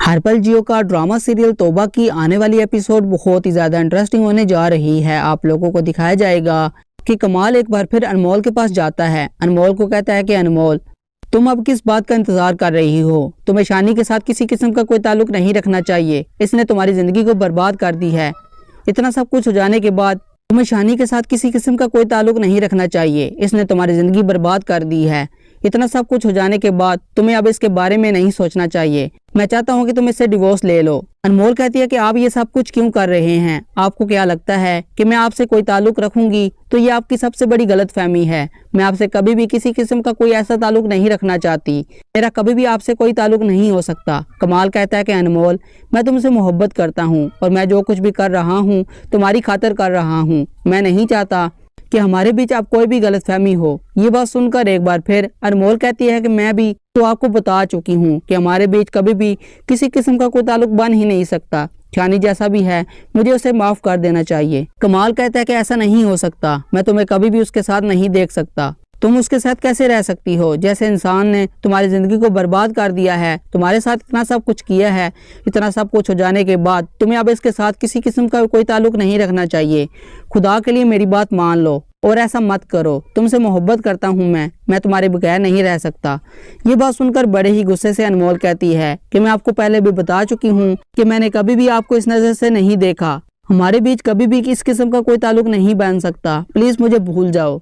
हर पल जियो का drama serial तौबा की आने वाली एपिसोड बहुत ही ज़्यादा इंटरेस्टिंग होने जा रही है। आप लोगों को दिखाया जाएगा कि कमाल एक बार फिर अनमोल के पास जाता है। अनमोल को कहता है कि अनमोल, तुम अब किस बात का इंतजार कर रही हो? तुम्हें शानी के साथ किसी किस्म का कोई ताल्लुक नहीं रखना चाहिए। इसने तुम्हारी जिंदगी को बर्बाद कर दी है। इतना सब कुछ हो जाने के बाद तुम्हें शानी के साथ किसी किस्म का कोई ताल्लुक नहीं रखना चाहिए। इसने तुम्हारी जिंदगी बर्बाद कर दी है। इतना सब कुछ हो जाने के बाद तुम्हें अब इसके बारे में नहीं सोचना चाहिए। मैं चाहता हूँ कि तुम इससे डिवोर्स ले लो। अनमोल कहती है कि आप ये सब कुछ क्यों कर रहे हैं? आपको क्या लगता है कि मैं आपसे कोई ताल्लुक रखूंगी? तो ये आपकी सबसे बड़ी गलतफहमी है। मैं आपसे कभी भी किसी किस्म का कोई ऐसा ताल्लुक नहीं रखना चाहती। मेरा कभी भी आपसे कोई ताल्लुक नहीं हो सकता। कमाल कहता है कि अनमोल, मैं तुमसे मोहब्बत करता हूँ और मैं जो कुछ भी कर रहा हूँ तुम्हारी खातिर कर रहा हूँ। मैं नहीं चाहता कि हमारे बीच अब कोई भी गलतफहमी हो। ये बात सुनकर एक बार फिर अनमोल कहती है कि मैं भी तो आपको बता चुकी हूँ कि हमारे बीच कभी भी किसी किस्म का कोई ताल्लुक बन ही नहीं सकता। शानी जैसा भी है मुझे उसे माफ कर देना चाहिए। कमाल कहता है कि ऐसा नहीं हो सकता। मैं तुम्हें कभी भी उसके साथ नहीं देख सकता। तुम उसके साथ कैसे रह सकती हो? जैसे इंसान ने तुम्हारी जिंदगी को बर्बाद कर दिया है, तुम्हारे साथ इतना सब कुछ किया है। इतना सब कुछ हो जाने के बाद तुम्हें अब इसके साथ किसी किस्म का कोई ताल्लुक नहीं रखना चाहिए। खुदा के लिए मेरी बात मान लो और ऐसा मत करो। तुमसे मोहब्बत करता हूँ मैं तुम्हारे बगैर नहीं रह सकता। ये बात सुनकर बड़े ही गुस्से से अनमोल कहती है कि मैं आपको पहले भी बता चुकी हूँ कि मैंने कभी भी आपको इस नज़र से नहीं देखा। हमारे बीच कभी भी इस किस्म का कोई ताल्लुक नहीं बन सकता। प्लीज मुझे भूल जाओ।